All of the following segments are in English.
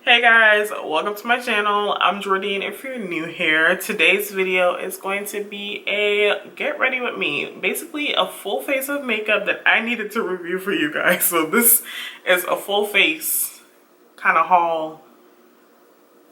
Hey guys, welcome to my channel. I'm Jordan. If you're new here, today's video is going to be a get ready with me. Basically a full face of makeup that I needed to review for you guys. So this is a full face kind of haul,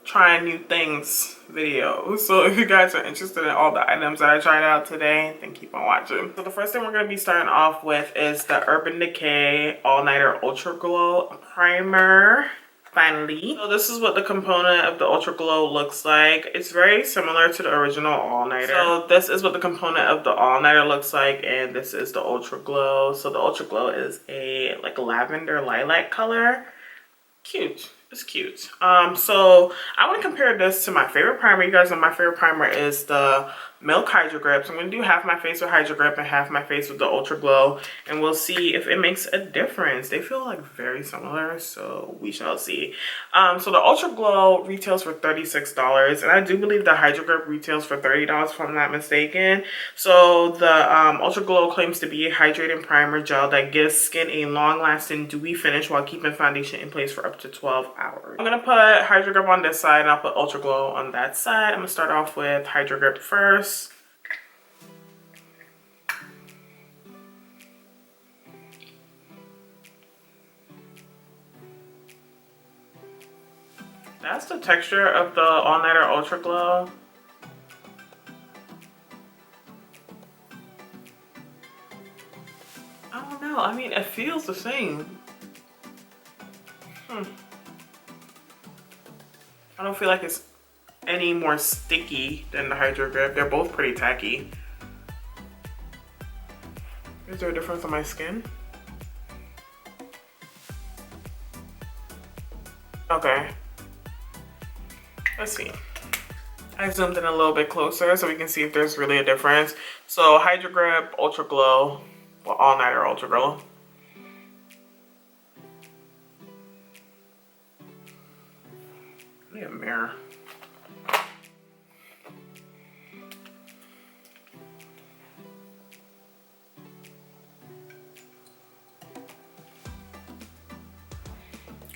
trying new things video. So if you guys are interested in all the items that I tried out today, then keep on watching. So the first thing we're going to be starting off with is the Urban Decay All Nighter Ultra Glow Primer. Finally, so this is what the component of the Ultra Glow looks like. It's very similar to the original All Nighter. So this is what the component of the All Nighter looks like, and this is the Ultra Glow. So the Ultra Glow is a like lavender lilac color. Cute. It's cute. So I want to compare this to my favorite primer. You guys know my favorite primer is the Milk Hydrogrip. So I'm going to do half my face with Hydrogrip and half my face with the Ultra Glow, and we'll see if it makes a difference. They feel like very similar, so we shall see. So the Ultra Glow retails for $36, and I do believe the Hydrogrip retails for $30 if I'm not mistaken. So the Ultra Glow claims to be a hydrating primer gel that gives skin a long-lasting dewy finish while keeping foundation in place for up to 12 hours. I'm going to put Hydrogrip on this side and I'll put Ultra Glow on that side. I'm going to start off with Hydrogrip first. That's the texture of the All Nighter Ultra Glow. I don't know. I mean, it feels the same. I don't feel like it's any more sticky than the Hydrogrip. They're both pretty tacky. Is there a difference on my skin? Okay. Let's see. I zoomed in a little bit closer so we can see if there's really a difference. So Hydrogrip, Ultra Glow, well, All Nighter Ultra Glow. I need a mirror.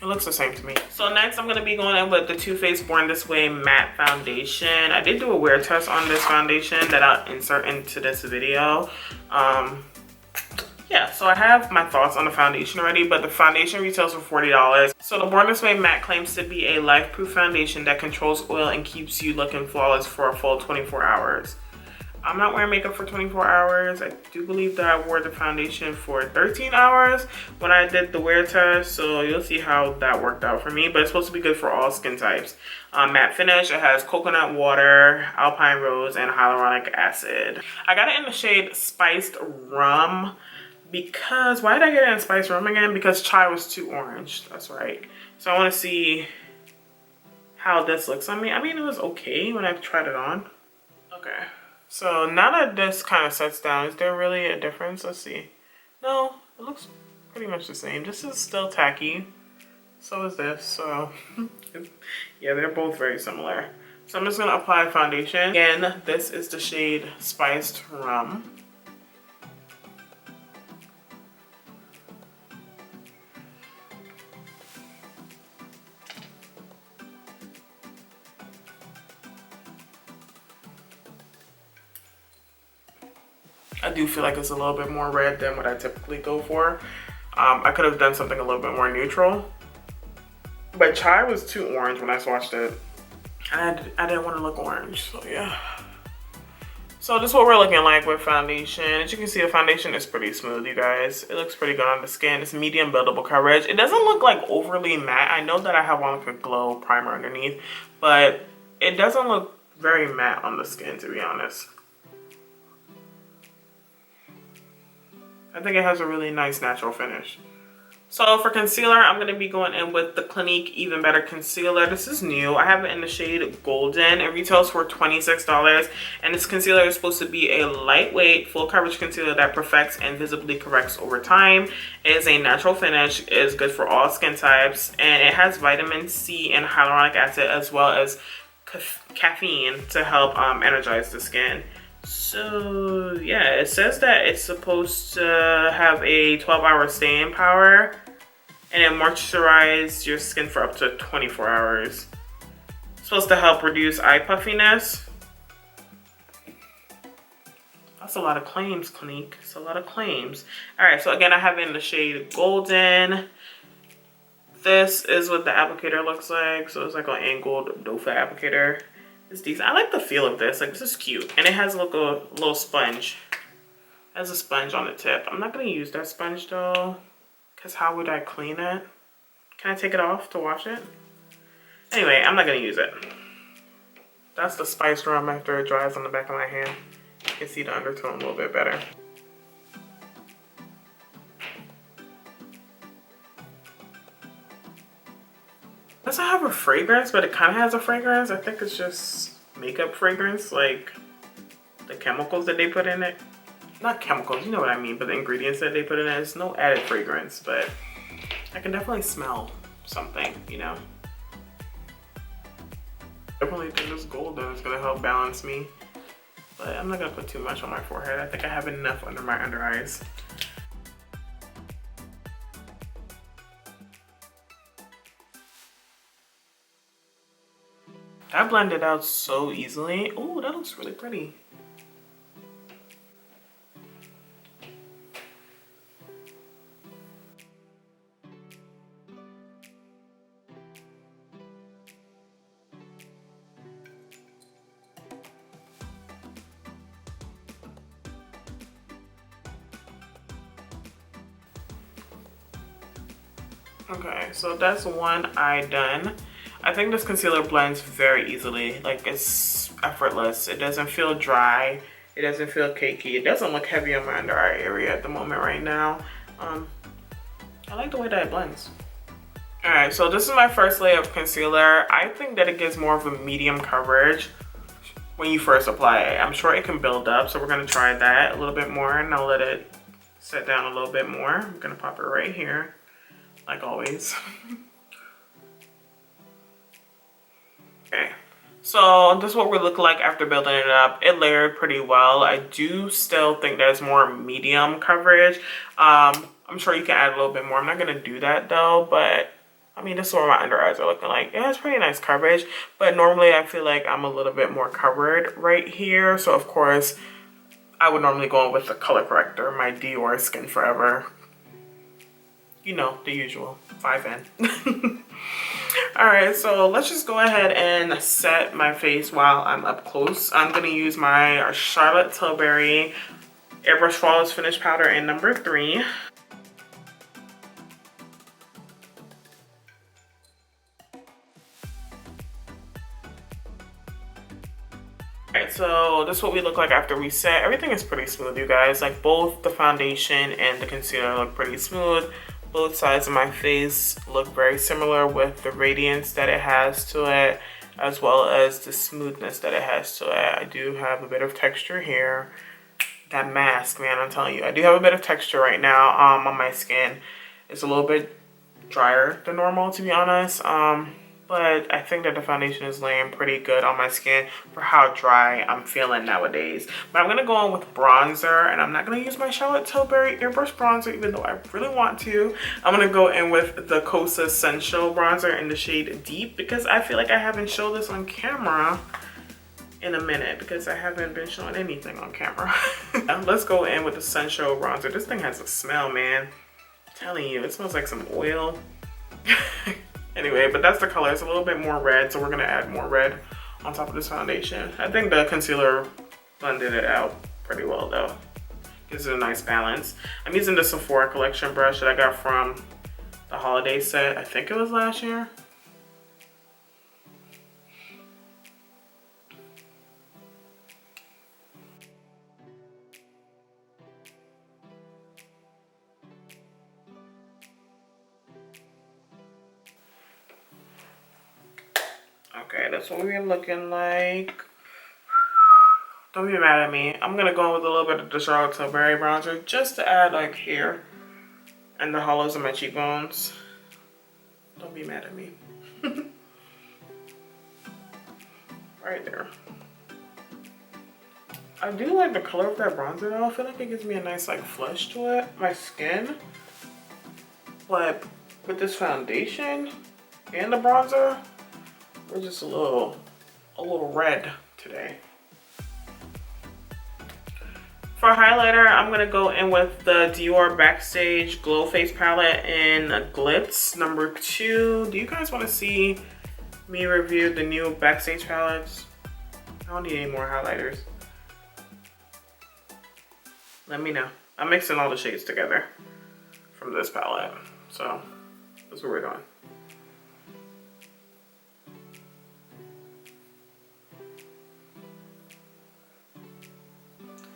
It looks the same to me. So next I'm going to be going in with the Too Faced Born This Way Matte Foundation. I did do a wear test on this foundation that I'll insert into this video. Yeah, so I have my thoughts on the foundation already, but the foundation retails for $40. So the Born This Way Matte claims to be a life-proof foundation that controls oil and keeps you looking flawless for a full 24 hours. I'm not wearing makeup for 24 hours. I do believe that I wore the foundation for 13 hours when I did the wear test, so you'll see how that worked out for me, but it's supposed to be good for all skin types. Matte finish, it has coconut water, alpine rose, and hyaluronic acid. I got it in the shade Spiced Rum because, why did I get it in Spiced Rum again? Because chai was too orange, that's right. So I want to see how this looks on me. I mean, it was okay when I tried it on. Okay. So now that this kind of sets down, is there really a difference? Let's see. No, it looks pretty much the same. This is still tacky. So is this. So yeah, they're both very similar. So I'm just going to apply foundation. Again, this is the shade Spiced Rum. I do feel like it's a little bit more red than what I typically go for. I could have done something a little bit more neutral. But chai was too orange when I swatched it. I didn't want to look orange, so yeah. So this is what we're looking like with foundation. As you can see, the foundation is pretty smooth, you guys. It looks pretty good on the skin. It's medium buildable coverage. It doesn't look like overly matte. I know that I have on like a glow primer underneath, but it doesn't look very matte on the skin, to be honest. I think it has a really nice natural finish. So for concealer, I'm going to be going in with the Clinique Even Better Concealer. This is new. I have it in the shade Golden. It retails for $26. And this concealer is supposed to be a lightweight, full coverage concealer that perfects and visibly corrects over time. It is a natural finish. It is good for all skin types. And it has vitamin C and hyaluronic acid as well as caffeine to help energize the skin. So yeah, it says that it's supposed to have a 12-hour staying power. And it moisturizes your skin for up to 24 hours. It's supposed to help reduce eye puffiness. That's a lot of claims, Clinique. It's a lot of claims. All right, so again, I have it in the shade Golden. This is what the applicator looks like. So it's like an angled doe foot applicator. It's decent. I like the feel of this. Like, this is cute. And it has a little sponge. It has a sponge on the tip. I'm not going to use that sponge though, because how would I clean it? Can I take it off to wash it? Anyway, I'm not going to use it. That's the spice rum after it dries on the back of my hand. You can see the undertone a little bit better. It doesn't have a fragrance, but it kind of has a fragrance. I think it's just makeup fragrance, like the chemicals that they put in it. Not chemicals, you know what I mean, but the ingredients that they put in it. It's no added fragrance, but I can definitely smell something, you know. Definitely think this golden is gonna help balance me, but I'm not gonna put too much on my forehead. I think I have enough under my under eyes. That blended out so easily. Oh, that looks really pretty. Okay, so that's one eye done. I think this concealer blends very easily. Like, it's effortless. It doesn't feel dry. It doesn't feel cakey. It doesn't look heavy on my under eye area at the moment right now. I like the way that it blends. All right, so this is my first layer of concealer. I think that it gives more of a medium coverage when you first apply it. I'm sure it can build up, so we're gonna try that a little bit more, and I'll let it set down a little bit more. I'm gonna pop it right here, like always. Okay, so this is what we look like after building it up. It layered pretty well. I do still think there's more medium coverage. I'm sure you can add a little bit more. I'm not gonna do that though, but I mean, this is what my under eyes are looking like. Yeah, it's pretty nice coverage, but normally I feel like I'm a little bit more covered right here. So of course, I would normally go in with the color corrector, my Dior Skin Forever. You know, the usual, 5N. All right, so let's just go ahead and set my face while I'm up close. I'm gonna use my Charlotte Tilbury Airbrush Flawless Finish Powder in number 3. Alright, so this is what we look like after we set. Everything is pretty smooth, you guys. Like, both the foundation and the concealer look pretty smooth. Both sides of my face look very similar with the radiance that it has to it, as well as the smoothness that it has to it. I do have a bit of texture here. That mask, man, I'm telling you. I do have a bit of texture right now on my skin. It's a little bit drier than normal, to be honest. But I think that the foundation is laying pretty good on my skin for how dry I'm feeling nowadays. But I'm going to go in with bronzer, and I'm not going to use my Charlotte Tilbury Airbrush bronzer, even though I really want to. I'm going to go in with the Kosas Sensual bronzer in the shade Deep, because I feel like I haven't showed this on camera in a minute, because I haven't been showing anything on camera. Let's go in with the Sensual bronzer. This thing has a smell, man. I'm telling you, it smells like some oil. Anyway, but that's the color. It's a little bit more red, so we're gonna add more red on top of this foundation. I think the concealer blended it out pretty well though. Gives it a nice balance. I'm using the Sephora collection brush that I got from the holiday set. I think it was last year. Okay, that's what we're looking like. Don't be mad at me. I'm gonna go in with a little bit of the Charlotte Tilbury bronzer just to add like here and the hollows of my cheekbones. Don't be mad at me. Right there. I do like the color of that bronzer though. I feel like it gives me a nice like flush to it, my skin. But with this foundation and the bronzer, we're just a little red today. For highlighter, I'm gonna go in with the Dior Backstage Glow Face Palette in Glitz number 2. Do you guys want to see me review the new Backstage palettes? I don't need any more highlighters. Let me know. I'm mixing all the shades together from this palette, so that's what we're doing.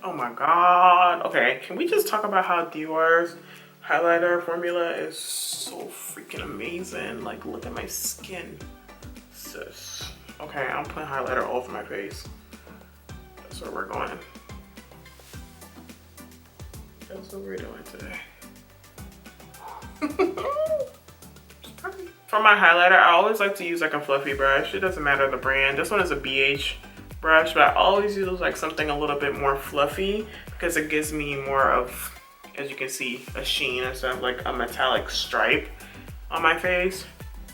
Oh my god. Okay, can we just talk about how Dior's highlighter formula is so freaking amazing? Like, look at my skin, sis. Okay, I'm putting highlighter all over my face. That's where we're going. That's what we're doing today. For my highlighter, I always like to use like a fluffy brush. It doesn't matter the brand. This one is a BH brush, but I always use like something a little bit more fluffy because it gives me more of, as you can see, a sheen instead of like a metallic stripe on my face.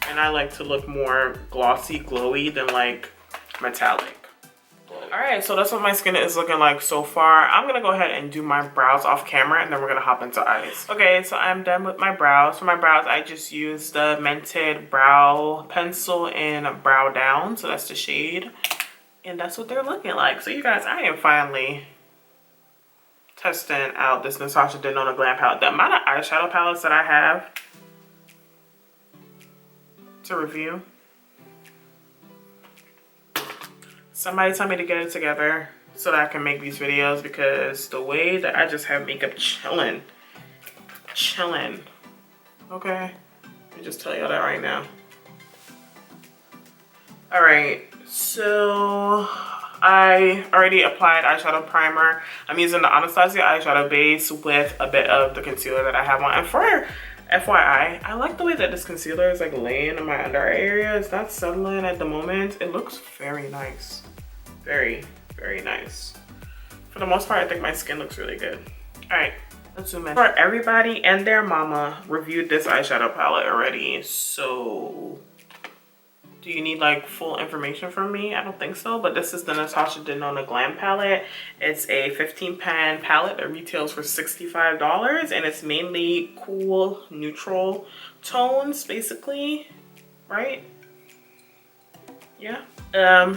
And I like to look more glossy, glowy than like metallic. Alright, so that's what my skin is looking like so far. I'm gonna go ahead and do my brows off camera and then we're gonna hop into eyes. Okay, so I'm done with my brows. For my brows, I just used the Mented brow pencil in Brow Down. So that's the shade. And that's what they're looking like. So you guys, I am finally testing out this Natasha Denona Glam palette. The amount of eyeshadow palettes that I have to review. Somebody tell me to get it together so that I can make these videos, because the way that I just have makeup chilling. Okay, let me just tell y'all that right now. All right, so I already applied eyeshadow primer. I'm using the Anastasia eyeshadow base with a bit of the concealer that I have on. And for FYI, I like the way that this concealer is like laying in my under eye area. It's not settling at the moment. It looks very nice. Very, very nice. For the most part, I think my skin looks really good. All right, let's zoom in. For everybody and their mama reviewed this eyeshadow palette already. So do you need like full information from me? I don't think so, but this is the Natasha Denona Glam palette. It's a 15 pan palette that retails for $65 and it's mainly cool, neutral tones basically, right? Yeah.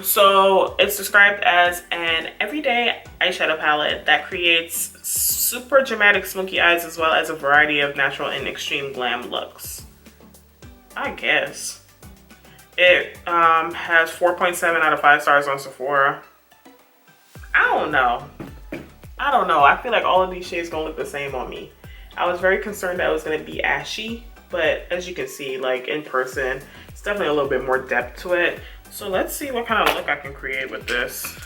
So it's described as an everyday eyeshadow palette that creates super dramatic smoky eyes as well as a variety of natural and extreme glam looks. I guess. It has 4.7 out of 5 stars on Sephora. I don't know. I feel like all of these shades gonna look the same on me. I was very concerned that it was gonna be ashy, but as you can see, like in person, it's definitely a little bit more depth to it. So let's see what kind of look I can create with this.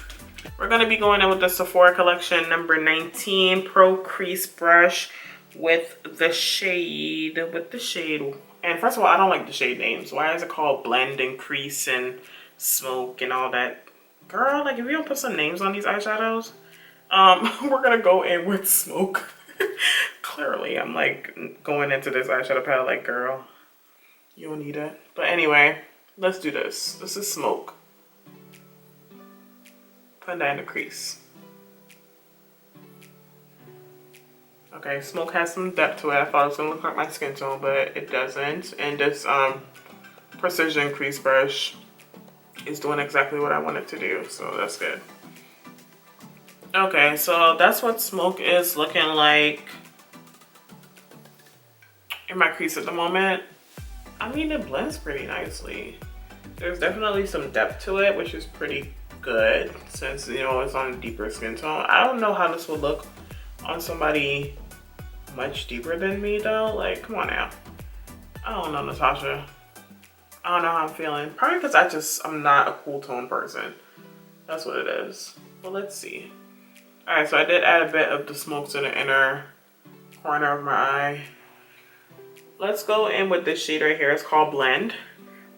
We're gonna be going in with the Sephora collection number 19 Pro Crease Brush with the shade. And first of all, I don't like the shade names. Why is it called Blend and Crease and Smoke and all that? Girl, like if you don't put some names on these eyeshadows, we're gonna go in with Smoke. Clearly, I'm like going into this eyeshadow palette like, girl, you don't need it. But anyway, let's do this. This is Smoke. Put that in the crease. Okay, Smoke has some depth to it. I thought it was gonna look like my skin tone, but it doesn't. And this precision crease brush is doing exactly what I want it to do, so that's good. Okay, so that's what Smoke is looking like in my crease at the moment. I mean, it blends pretty nicely. There's definitely some depth to it, which is pretty good since, you know, it's on a deeper skin tone. I don't know how this will look on somebody much deeper than me though. Like, come on now. I don't know, Natasha. I don't know how I'm feeling. Probably because I'm not a cool tone person. That's what it is. Well, let's see. All right, so I did add a bit of the Smoke to the inner corner of my eye. Let's go in with this shade right here. It's called Blend.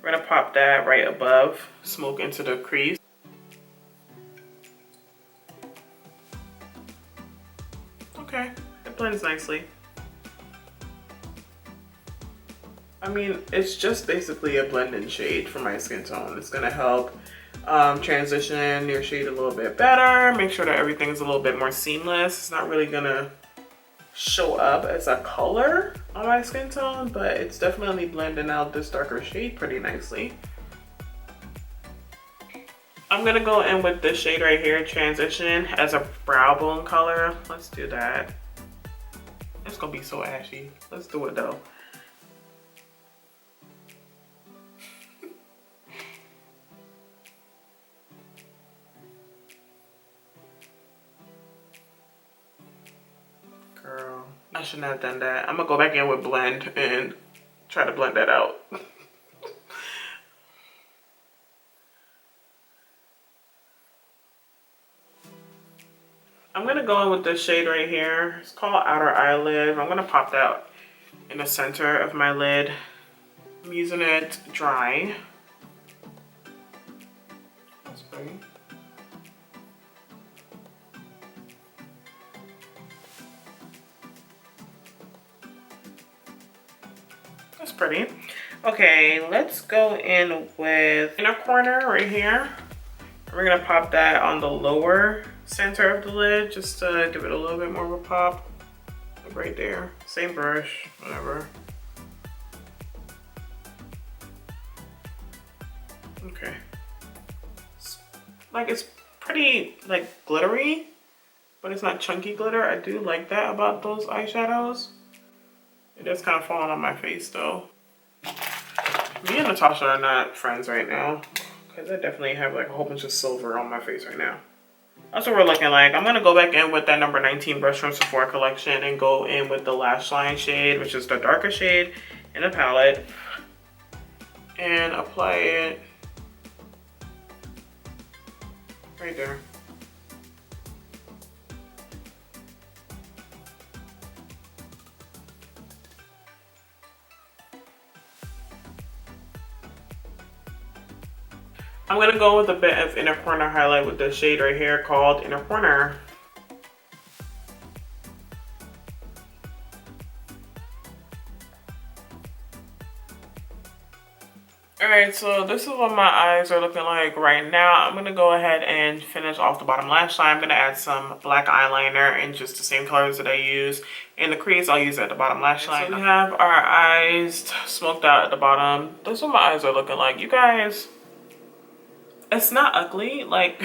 We're gonna pop that right above Smoke into the crease. Okay, it blends nicely. I mean, it's just basically a blend-in shade for my skin tone. It's gonna help transition your shade a little bit better, make sure that everything's a little bit more seamless. It's not really gonna show up as a color on my skin tone, but it's definitely blending out this darker shade pretty nicely. I'm gonna go in with this shade right here, Transition, as a brow bone color. Let's do that. It's gonna be so ashy. Let's do it though. Girl, I shouldn't have done that. I'm gonna go back in with blend and try to blend that out. I'm gonna go in with this shade right here. It's called Outer Eyelid. I'm gonna pop that in the center of my lid. I'm using it dry. That's pretty. That's pretty. Okay, let's go in with inner corner right here. We're gonna pop that on the lower center of the lid just to give it a little bit more of a pop. Like right there. Same brush, whatever. Okay. It's pretty like glittery, but it's not chunky glitter. I do like that about those eyeshadows. It is kind of falling on my face though. Me and Natasha are not friends right now because I definitely have like a whole bunch of silver on my face right now. That's what we're looking like. I'm gonna go back in with that number 19 brush from Sephora collection and go in with the lash line shade, which is the darker shade in the palette, and apply it right there. I'm gonna go with a bit of inner corner highlight with this shade right here called Inner Corner. Alright, so this is what my eyes are looking like right now. I'm gonna go ahead and finish off the bottom lash line. I'm gonna add some black eyeliner in just the same colors that I use in the crease. I'll use at the bottom lash line. So we have our eyes smoked out at the bottom. This is what my eyes are looking like. You guys, it's not ugly, like,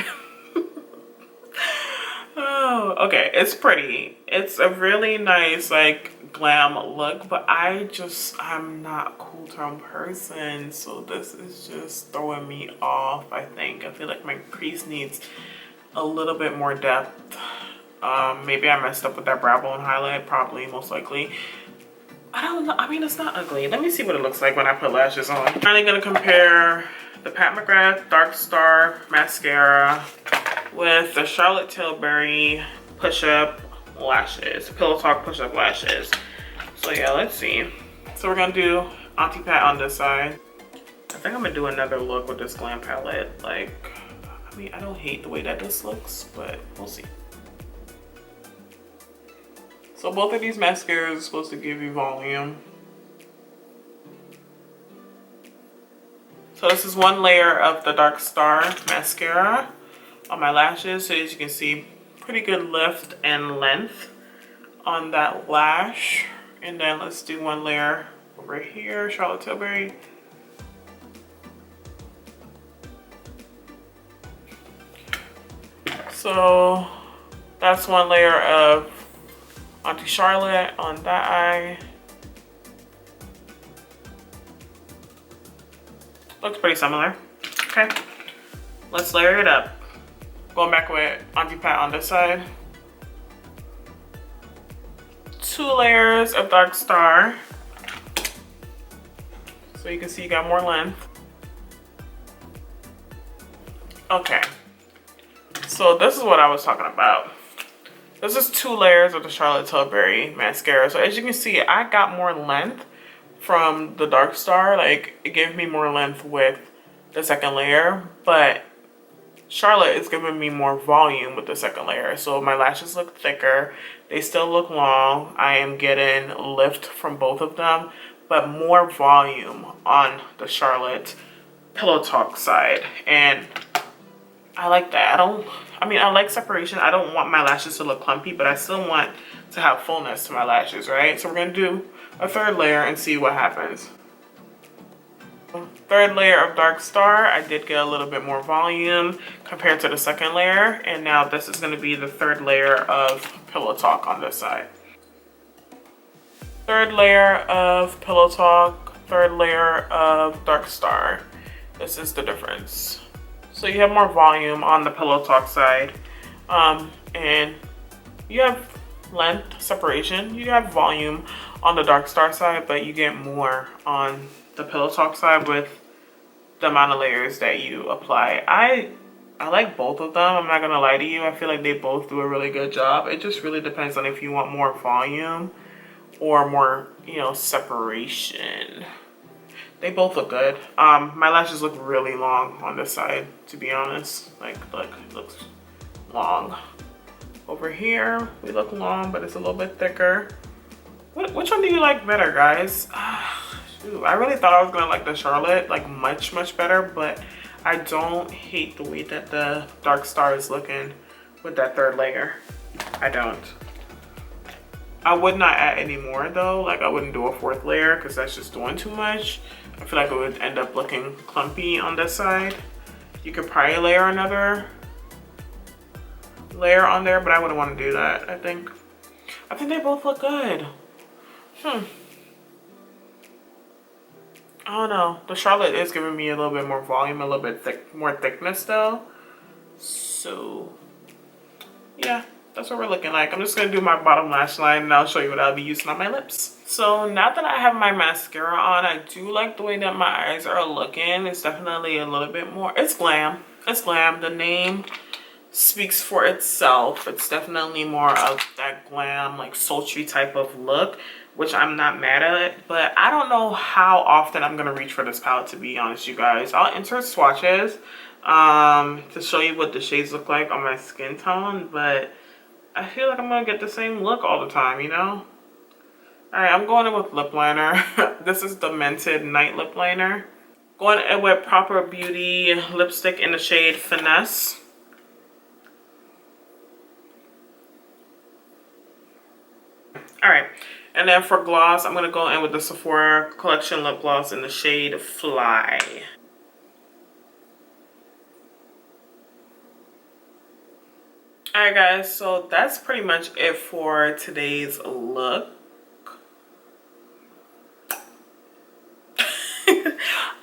oh, okay, it's pretty. It's a really nice, like, glam look, but I'm not a cool tone person, so this is just throwing me off, I think. I feel like my crease needs a little bit more depth. Maybe I messed up with that brow bone highlight, probably, most likely. I don't know, I mean, it's not ugly. Let me see what it looks like when I put lashes on. I'm finally gonna compare the Pat McGrath Dark Star Mascara with the Charlotte Tilbury Push-Up Lashes, Pillow Talk Push-Up Lashes. So yeah, let's see. So we're gonna do Auntie Pat on this side. I think I'm gonna do another look with this Glam palette. Like, I mean, I don't hate the way that this looks, but we'll see. So both of these mascaras are supposed to give you volume. So this is one layer of the Dark Star mascara on my lashes. So as you can see, pretty good lift and length on that lash. And then let's do one layer over here, Charlotte Tilbury. So that's one layer of Auntie Charlotte on that eye. Looks pretty similar. Okay, let's layer it up. Going back with Auntie Pat on this side. 2 layers of Dark Star. So you can see you got more length. Okay, so this is what I was talking about. This is 2 layers of the Charlotte Tilbury mascara. So as you can see, I got more length from the Dark Star. Like, it gave me more length with the second layer, but Charlotte is giving me more volume with the second layer. So my lashes look thicker. They still look long. I am getting lift from both of them, but more volume on the Charlotte Pillow Talk side. And I like that. I like separation. I don't want my lashes to look clumpy, but I still want to have fullness to my lashes, right? So we're going to do a third layer and see what happens. Third layer of Dark Star, I did get a little bit more volume compared to the second layer. And now this is going to be the third layer of Pillow Talk on this side. Third layer of Pillow Talk, third layer of Dark Star. This is the difference. So you have more volume on the Pillow Talk side, and you have length separation. You have volume on the Dark Star side, but you get more on the Pillow Talk side with the amount of layers that you apply. I like both of them. I'm not gonna lie to you. I feel like they both do a really good job. It just really depends on if you want more volume or more, you know, separation. They both look good. My lashes look really long on this side, to be honest. Like, look, it looks long. Over here, we look long, but it's a little bit thicker. Which one do you like better, guys? Shoot, I really thought I was gonna like the Charlotte, like much better, but I don't hate the way that the Dark Star is looking with that third layer. I don't. I would not add any more though. Like, I wouldn't do a fourth layer because that's just doing too much. I feel like it would end up looking clumpy on this side. You could probably layer another layer on there, but I wouldn't want to do that. I think they both look good. I don't know. The Charlotte is giving me a little bit more volume, a little bit more thickness though. So yeah, that's what we're looking like. I'm just gonna do my bottom lash line and I'll show you what I'll be using on my lips. So now that I have my mascara on, I do like the way that my eyes are looking. It's definitely a little bit more, it's glam. It's glam. The name speaks for itself. It's definitely more of that glam, like sultry type of look, which I'm not mad at it, but I don't know how often I'm gonna reach for this palette, to be honest, you guys. I'll insert swatches to show you what the shades look like on my skin tone, but I feel like I'm gonna get the same look all the time, you know? All right, I'm going in with lip liner. This is the Mented Night Lip Liner. Going in with Propa Beauty lipstick in the shade Finesse. All right, and then for gloss, I'm gonna go in with the Sephora Collection lip gloss in the shade Fly. Alright guys, so that's pretty much it for today's look.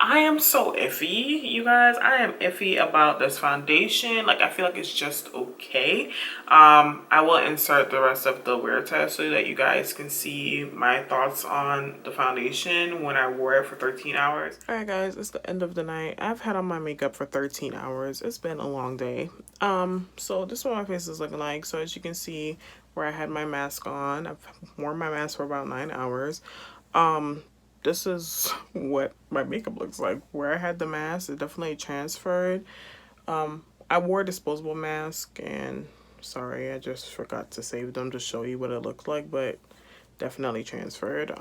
I am so iffy, you guys. I am iffy about this foundation. Like, I feel like it's just okay. I will insert the rest of the wear test so that you guys can see my thoughts on the foundation when I wore it for 13 hours. Alright guys, it's the end of the night. I've had on my makeup for 13 hours. It's been a long day. So this is what my face is looking like. So as you can see where I had my mask on, I've worn my mask for about 9 hours. This is what my makeup looks like. Where I had the mask, it definitely transferred. I wore a disposable mask, and sorry, I just forgot to save them to show you what it looked like, but definitely transferred.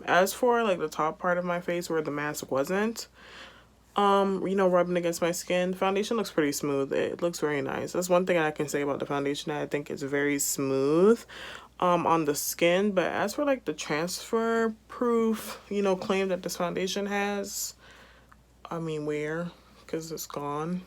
As for like the top part of my face where the mask wasn't, you know, rubbing against my skin, the foundation looks pretty smooth. It looks very nice. That's one thing I can say about the foundation. I think it's very smooth on the skin. But as for like the transfer proof, you know, claim that this foundation has, I mean, where? Because it's gone.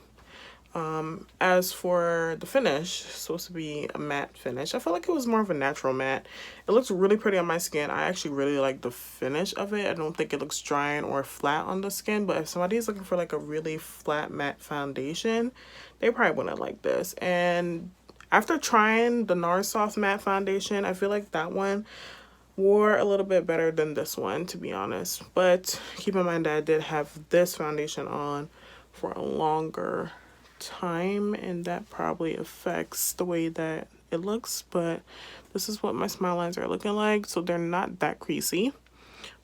As for the finish, it's supposed to be a matte finish. I feel like it was more of a natural matte. It looks really pretty on my skin. I actually really like the finish of it. I don't think it looks drying or flat on the skin, but if somebody is looking for like a really flat matte foundation, they probably wouldn't like this. And after trying the NARS Soft Matte Foundation, I feel like that one wore a little bit better than this one, to be honest. But keep in mind that I did have this foundation on for a longer time, and that probably affects the way that it looks. But this is what my smile lines are looking like, so they're not that creasy.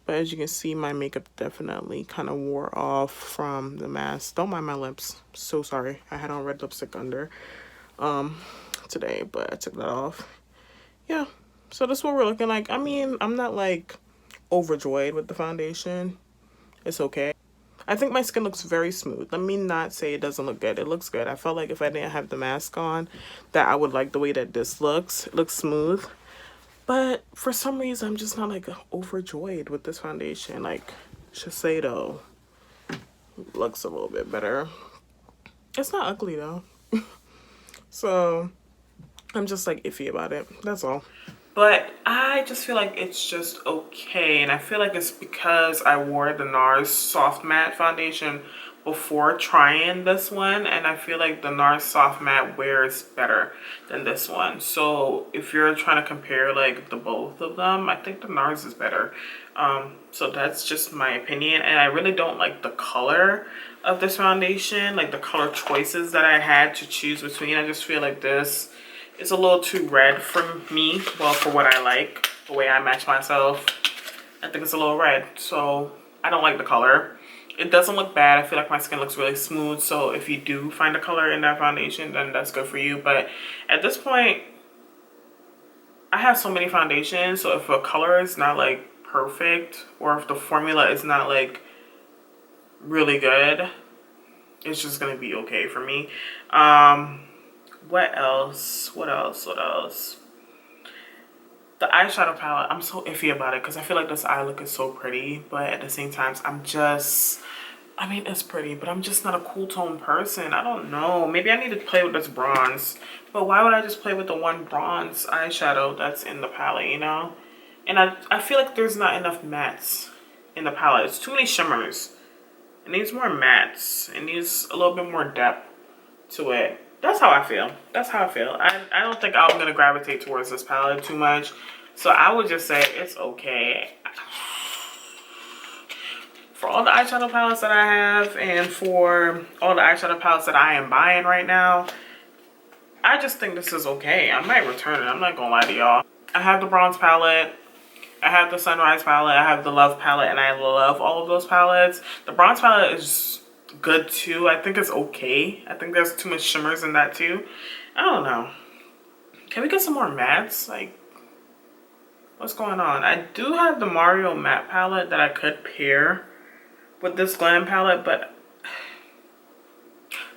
But as you can see, my makeup definitely kind of wore off from the mask. Don't mind my lips, so sorry. I had on red lipstick under today, but I took that off. Yeah, so this is what we're looking like. I mean, I'm not like overjoyed with the foundation. It's okay. I think my skin looks very smooth. Let me not say it doesn't look good. It looks good. I felt like if I didn't have the mask on, that I would like the way that this looks. It looks smooth. But for some reason, I'm just not like overjoyed with this foundation. Like Shiseido looks a little bit better. It's not ugly though. So I'm just like iffy about it. That's all. But I just feel like it's just okay. And I feel like it's because I wore the NARS Soft Matte foundation before trying this one. And I feel like the NARS Soft Matte wears better than this one. So if you're trying to compare like the both of them, I think the NARS is better. So that's just my opinion. And I really don't like the color of this foundation. Like the color choices that I had to choose between. I just feel like this is a little too red for me. Well, for what I like, the way I match myself, I think it's a little red. So I don't like the color. It doesn't look bad. I feel like my skin looks really smooth. So if you do find a color in that foundation, then that's good for you. But at this point, I have so many foundations. So if a color is not like perfect, or if the formula is not like really good, it's just gonna be okay for me. What else? The eyeshadow palette, I'm so iffy about it because I feel like this eye look is so pretty, but at the same time, I mean, it's pretty, but I'm just not a cool tone person. I don't know. Maybe I need to play with this bronze, but why would I just play with the one bronze eyeshadow that's in the palette, you know? And I feel like there's not enough mattes in the palette. It's too many shimmers. It needs more mattes. It needs a little bit more depth to it. That's how I feel. That's how I feel. I don't think I'm going to gravitate towards this palette too much. So I would just say it's okay. For all the eyeshadow palettes that I have and for all the eyeshadow palettes that I am buying right now, I just think this is okay. I might return it. I'm not going to lie to y'all. I have the bronze palette. I have the sunrise palette. I have the love palette. And I love all of those palettes. The bronze palette is good too. I think it's okay. I think there's too much shimmers in that too. I don't know. Can we get some more mattes? Like, what's going on? I do have the Mario matte palette that I could pair with this Glam palette, but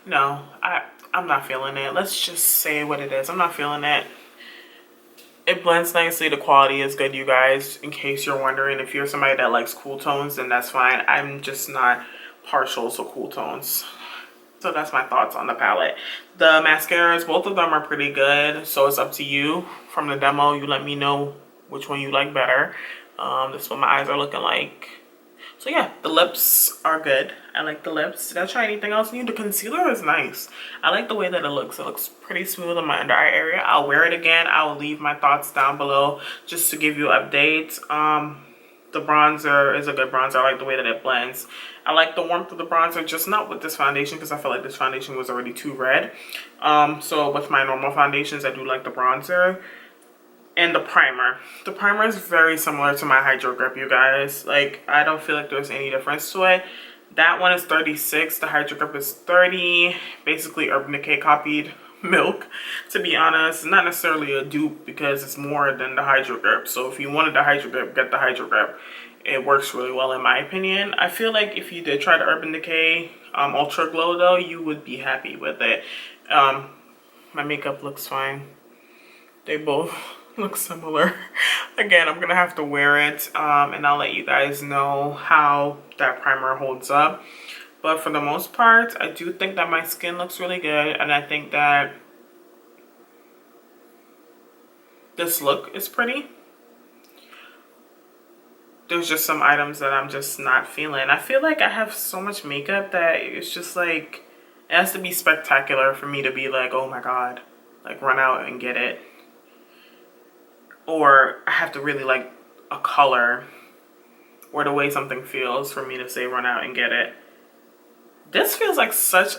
no, I'm not feeling it. Let's just say what it is. I'm not feeling it. It blends nicely. The quality is good, you guys. In case you're wondering, if you're somebody that likes cool tones, then that's fine. I'm just not partial to cool tones. So that's my thoughts on the palette. The mascaras, both of them are pretty good. So it's up to you. From the demo, you let me know which one you like better. This is what my eyes are looking like. So yeah, the lips are good. I like the lips. Did I try anything else new? The concealer is nice. I like the way that it looks. It looks pretty smooth on my under eye area. I'll wear it again. I will leave my thoughts down below just to give you updates. The bronzer is a good bronzer. I like the way that it blends. I like the warmth of the bronzer, just not with this foundation because I feel like this foundation was already too red. So with my normal foundations, I do like the bronzer. And the primer. The primer is very similar to my Hydrogrip, you guys. Like, I don't feel like there's any difference to it. That one is 36. The Hydrogrip is 30. Basically, Urban Decay copied Milk, to be honest. Not necessarily a dupe because it's more than the Hydrogrip. So if you wanted the Hydrogrip, get the Hydrogrip. It works really well in my opinion. I feel like if you did try the Urban Decay Ultra Glow though, you would be happy with it. My makeup looks fine. They both look similar. Again, I'm gonna have to wear it and I'll let you guys know how that primer holds up. But for the most part, I do think that my skin looks really good, and I think that this look is pretty. There's just some items that I'm just not feeling. I feel like I have so much makeup that it's just like, it has to be spectacular for me to be like, oh my god, like run out and get it. Or I have to really like a color or the way something feels for me to say run out and get it. This feels like such